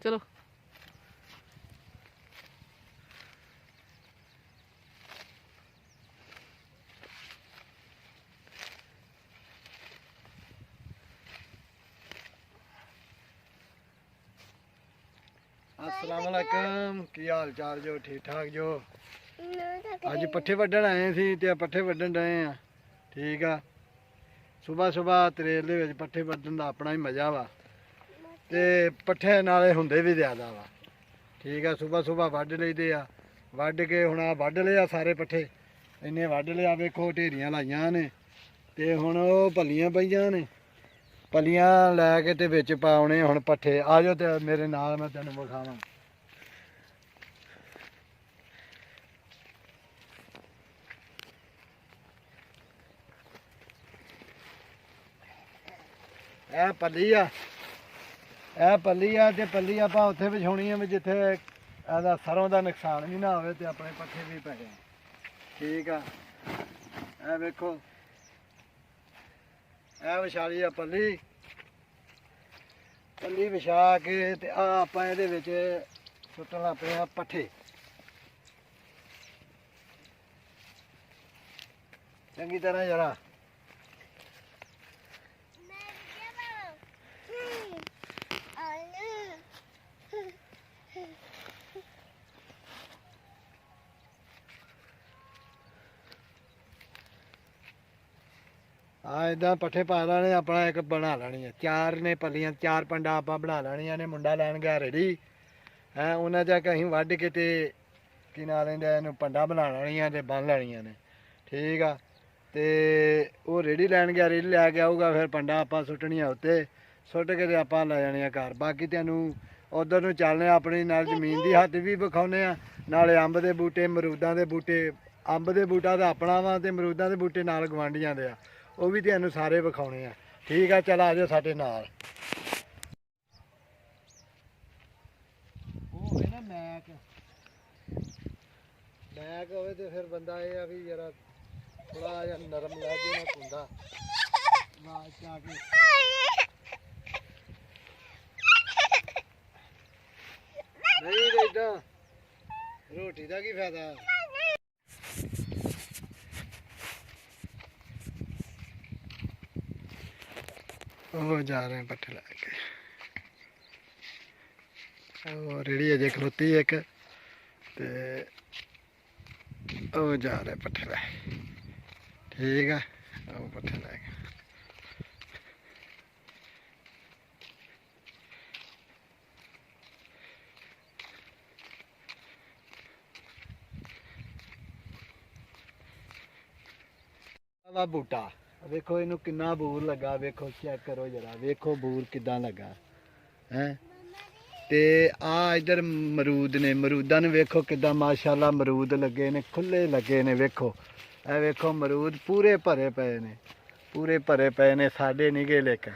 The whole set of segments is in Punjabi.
चलो अस्सलाम वालेकुम की हाल चाल जो ठीक ठाक जो अज पट्ठे वड्ढण आए सी ते पट्ठे वड्ढण डए आ ठीक आ सुबह सुबह तरेल दे विच पट्ठे वड्ढण दा अपना ही मज़ा वा ते पट्ठे नाले हुंदे भी ज़्यादा वा ठीक आ सुबह सुबह वड्ढ लईदे आ वड्ढ के हुण आ वड्ढ लए आ सारे पट्ठे इन्ने वड्ढ लिया वेखो ढेरियां लाइयां ने ते हुण ओह भल्लियां पईयां ने पलियां लैके ते विच पाउणे हुण पट्ठे आ जाओ ते मेरे नाल मैं तैनूं विखावां ਇਹ ਪੱਲੀ ਆ ਇਹ ਪੱਲੀ ਆ ਤੇ ਪੱਲੀ ਆਪਾਂ ਉੱਥੇ ਵਿਛਾਉਣੀ ਆ ਵੀ ਜਿੱਥੇ ਇਹਦਾ ਸਰੋਂ ਦਾ ਨੁਕਸਾਨ ਵੀ ਨਾ ਹੋਵੇ ਤੇ ਆਪਣੇ ਪੱਠੇ ਵੀ ਪੈ ਜਾਣ ਠੀਕ ਆ ਇਹ ਵੇਖੋ ਇਹ ਵਿਛਾ ਲਈ ਆ ਪੱਲੀ ਪੱਲੀ ਵਿਛਾ ਕੇ ਤੇ ਆ ਆਪਾਂ ਇਹਦੇ ਵਿੱਚ ਸੁੱਟਣ ਲੱਗ ਪਏ ਆ ਪੱਠੇ ਚੰਗੀ ਤਰ੍ਹਾਂ ਜਰਾ ਆ ਇਦਾਂ ਪੱਠੇ ਪਾ ਲੈਣੇ ਆਪਣਾ ਇੱਕ ਬਣਾ ਲੈਣੀ ਆ ਚਾਰ ਨੇ ਪੱਲੀਆਂ ਚਾਰ ਪੰਡਾ ਆਪਾਂ ਬਣਾ ਲੈਣੀਆਂ ਨੇ ਮੁੰਡਾ ਲੈਣ ਗਿਆ ਰੇੜੀ ਹੈ ਉਹਨਾਂ ਜਾ ਕੇ ਅਸੀਂ ਵੱਢ ਕੇ ਤੇ ਕੀ ਨਾਂ ਲੈਂਦੇ ਇਹਨੂੰ ਪੰਡਾ ਬਣਾ ਲੈਣੀਆਂ ਤੇ ਬੰਨ ਲੈਣੀਆਂ ਨੇ ਠੀਕ ਆ ਤੇ ਉਹ ਰੇੜੀ ਲੈਣ ਗਿਆ ਰੇੜੀ ਲੈ ਕੇ ਆਊਗਾ ਫਿਰ ਪੰਡਾ ਆਪਾਂ ਸੁੱਟਣੀਆਂ ਉੱਤੇ ਸੁੱਟ ਕੇ ਤੇ ਆਪਾਂ ਲੈ ਜਾਣੇ ਆ ਘਰ ਬਾਕੀ ਤੈਨੂੰ ਉਧਰ ਨੂੰ ਚੱਲਨੇ ਆਪਣੀ ਨਾਲ ਜ਼ਮੀਨ ਦੀ ਹੱਦ ਵੀ ਵਿਖਾਉਨੇ ਆ ਨਾਲੇ ਅੰਬ ਦੇ ਬੂਟੇ ਅਮਰੂਦਾਂ ਦੇ ਬੂਟੇ ਅੰਬ ਦੇ ਬੂਟਾ ਤਾਂ ਆਪਣਾ ਵਾ ਤੇ ਅਮਰੂਦਾਂ ਦੇ ਬੂਟੇ ਨਾਲ ਗਵਾਂਢੀਆਂ ਦੇ ਆ ਉਹ ਵੀ ਤੁਹਾਨੂੰ ਸਾਰੇ ਵਿਖਾਉਣੇ ਆ ਠੀਕ ਆ ਚੱਲ ਆ ਜਾਓ ਸਾਡੇ ਨਾਲ ਉਹ ਹੋਵੇ ਨਾ ਮੈਕ ਹੋਵੇ ਤੇ ਫਿਰ ਬੰਦਾ ਇਹ ਆ ਵੀ ਜਰਾ ਥੋੜਾ ਜਿਹਾ ਨਰਮ ਲਹਿਜੇ ਨਾਲ ਹੁੰਦਾ ਆਵਾਜ਼ ਚ ਆ ਕੇ ਨਹੀਂ ਤੇ ਏਦਾਂ ਰੋਟੀ ਦਾ ਕੀ ਫਾਇਦਾ वो जा रहे हैं पट्ठे लाके वो रेड़ी अजे खलोती एक ते वो जा रहे हैं पट्ठे ला ठीक है वो पट्ठे लाके बूटा ਵੇਖੋ ਇਹਨੂੰ ਕਿੰਨਾ ਬੂਰ ਲੱਗਾ ਵੇਖੋ ਚੈੱਕ ਕਰੋ ਜਰਾ ਵੇਖੋ ਬੂਰ ਕਿਦਾਂ ਲੱਗਾ ਹੈ ਤੇ ਆ ਇਧਰ ਮਰੂਦ ਨੇ ਮਰੂਦਾਂ ਨੂੰ ਵੇਖੋ ਕਿਦਾਂ ਮਾਸ਼ਾਅੱਲਾ ਮਰੂਦ ਲੱਗੇ ਨੇ ਖੁੱਲੇ ਲੱਗੇ ਨੇ ਵੇਖੋ ਇਹ ਵੇਖੋ ਮਰੂਦ ਪੂਰੇ ਭਰੇ ਪਏ ਨੇ ਸਾਡੇ ਨਹੀਂ ਗੇ ਲੇਕਿਨ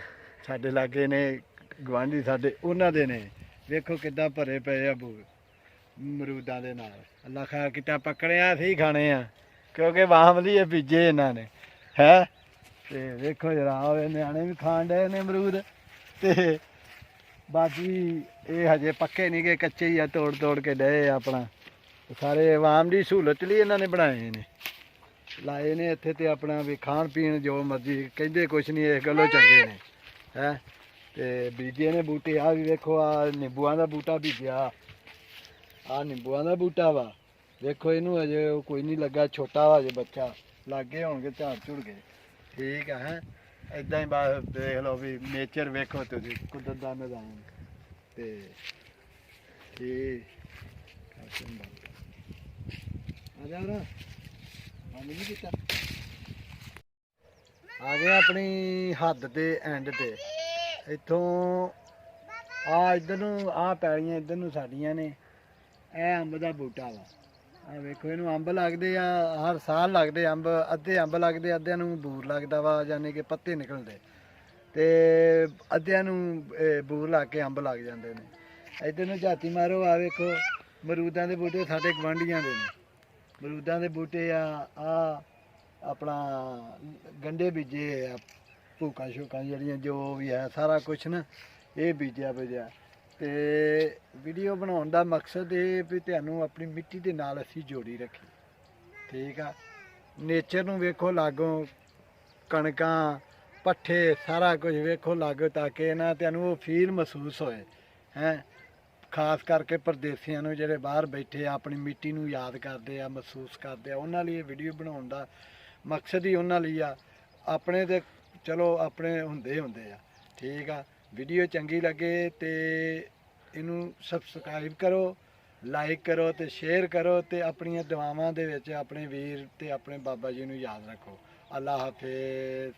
ਸਾਡੇ ਲਾਗੇ ਨੇ ਗਵਾਂਢੀ ਸਾਡੇ ਉਹਨਾਂ ਦੇ ਨੇ ਵੇਖੋ ਕਿਦਾਂ ਭਰੇ ਪਏ ਆ ਬੂਰ ਮਰੂਦਾਂ ਦੇ ਨਾਲ ਅੱਲਾ ਖੈਰ ਕਿਤਾ ਪਕੜਿਆ ਸੀ ਖਾਣੇ ਆ ਕਿਉਂਕਿ ਵਾਹਮਲੀ ਇਹ ਬੀਜੇ ਇਹਨਾਂ ਨੇ ਹੈ ਤੇ ਵੇਖੋ ਜਰਾ ਆਵੇ ਨਿਆਣੇ ਵੀ ਖਾਣ ਡਏ ਨੇ ਅਮਰੂਦ ਤੇ ਬਾਕੀ ਇਹ ਹਜੇ ਪੱਕੇ ਨਹੀਂ ਗਏ ਕੱਚੇ ਹੀ ਆ ਤੋੜ ਕੇ ਡਏ ਆਪਣਾ ਸਾਰੇ ਆਵਾਮ ਦੀ ਸਹੂਲਤ ਲਈ ਇਹਨਾਂ ਨੇ ਬਣਾਏ ਨੇ ਲਾਏ ਨੇ ਇੱਥੇ ਤੇ ਆਪਣਾ ਵੀ ਖਾਣ ਪੀਣ ਜੋ ਮਰਜ਼ੀ ਕਹਿੰਦੇ ਕੁਛ ਨਹੀਂ ਇਸ ਗੱਲੋਂ ਚੰਗੇ ਨੇ ਹੈ ਤੇ ਬੀਜੇ ਨੇ ਬੂਟੇ ਆ ਵੀ ਵੇਖੋ ਆ ਨਿੰਬੂਆਂ ਦਾ ਬੂਟਾ ਬੀਜਿਆ ਆ ਨਿੰਬੂਆਂ ਦਾ ਬੂਟਾ ਵਾ ਵੇਖੋ ਇਹਨੂੰ ਅਜੇ ਕੋਈ ਨਹੀਂ ਲੱਗਾ ਛੋਟਾ ਵਾ ਅਜੇ ਬੱਚਾ ਲਾਗੇ ਹੋਣਗੇ ਝਾੜ ਝੁੜ ਗਏ ਠੀਕ ਆ ਹੈ ਇਦਾਂ ਹੀ ਬਸ ਦੇਖ ਲਓ ਵੀ ਨੇਚਰ ਵੇਖੋ ਤੁਸੀਂ ਕੁਦਰਤ ਦਾ ਨਿਜ਼ਾਮ ਤੇ ਆ ਜਾ ਰਾ ਨਹੀਂ ਕੀਤਾ ਆ ਗਏ ਆਪਣੀ ਹੱਦ ਦੇ ਐਂਡ ਤੇ ਇੱਥੋਂ ਆ ਇੱਧਰ ਨੂੰ ਆ ਪੈਲੀਆਂ ਇੱਧਰ ਨੂੰ ਸਾਡੀਆਂ ਨੇ ਇਹ ਅੰਬ ਦਾ ਬੂਟਾ ਵਾ ਆ ਵੇਖੋ ਇਹਨੂੰ ਅੰਬ ਲੱਗਦੇ ਆ ਹਰ ਸਾਲ ਲੱਗਦੇ ਅੰਬ ਅੱਧੇ ਅੰਬ ਲੱਗਦੇ ਅੱਧਿਆਂ ਨੂੰ ਬੂਰ ਲੱਗਦਾ ਵਾ ਯਾਨੀ ਕਿ ਪੱਤੇ ਨਿਕਲਦੇ ਤੇ ਅੱਧਿਆਂ ਨੂੰ ਬੂਰ ਲਾ ਕੇ ਅੰਬ ਲੱਗ ਜਾਂਦੇ ਨੇ ਇੱਧਰ ਨੂੰ ਝਾਤੀ ਮਾਰੋ ਆ ਵੇਖੋ ਮਰੂਦਾਂ ਦੇ ਬੂਟੇ ਸਾਡੇ ਗਵਾਂਢੀਆਂ ਦੇ ਨੇ ਮਰੂਦਾਂ ਦੇ ਬੂਟੇ ਆ ਆਪਣਾ ਗੰਡੇ ਬੀਜੇ ਆ ਭੂਕਾਂ ਸ਼ੂਕਾਂ ਜਿਹੜੀਆਂ ਜੋ ਵੀ ਹੈ ਸਾਰਾ ਕੁਛ ਨਾ ਇਹ ਬੀਜਿਆ ਤੇ ਵੀਡੀਓ ਬਣਾਉਣ ਦਾ ਮਕਸਦ ਇਹ ਵੀ ਤੁਹਾਨੂੰ ਆਪਣੀ ਮਿੱਟੀ ਦੇ ਨਾਲ ਅਸੀਂ ਜੋੜੀ ਰੱਖੀ। ਠੀਕ ਆ, ਨੇਚਰ ਨੂੰ ਵੇਖੋ ਲਾਗੋਂ, ਕਣਕਾਂ ਪੱਠੇ ਸਾਰਾ ਕੁਝ ਵੇਖੋ ਲਾਗੋ, ਤਾਂ ਕਿ ਨਾ ਤੁਹਾਨੂੰ ਉਹ ਫੀਲ ਮਹਿਸੂਸ ਹੋਏ ਹੈ। ਖਾਸ ਕਰਕੇ ਪਰਦੇਸੀਆਂ ਨੂੰ ਜਿਹੜੇ ਬਾਹਰ ਬੈਠੇ ਆ ਆਪਣੀ ਮਿੱਟੀ ਨੂੰ ਯਾਦ ਕਰਦੇ ਆ, ਮਹਿਸੂਸ ਕਰਦੇ ਆ, ਉਹਨਾਂ ਲਈ ਇਹ ਵੀਡੀਓ ਬਣਾਉਣ ਦਾ ਮਕਸਦ ਹੀ ਉਹਨਾਂ ਲਈ ਆ। ਆਪਣੇ ਤੇ ਚਲੋ ਆਪਣੇ ਹੁੰਦੇ ਆ। ਠੀਕ ਆ, ਵੀਡੀਓ ਚੰਗੀ ਲੱਗੇ ਤੇ ਇਹਨੂੰ ਸਬਸਕ੍ਰਾਈਬ ਕਰੋ, ਲਾਈਕ ਕਰੋ ਤੇ ਸ਼ੇਅਰ ਕਰੋ, ਤੇ ਆਪਣੀਆਂ ਦੁਆਵਾਂ ਦੇ ਵਿੱਚ ਆਪਣੇ ਵੀਰ ਤੇ ਆਪਣੇ ਬਾਬਾ ਜੀ ਨੂੰ ਯਾਦ ਰੱਖੋ। ਅੱਲਾ ਹਾਫਿਜ਼।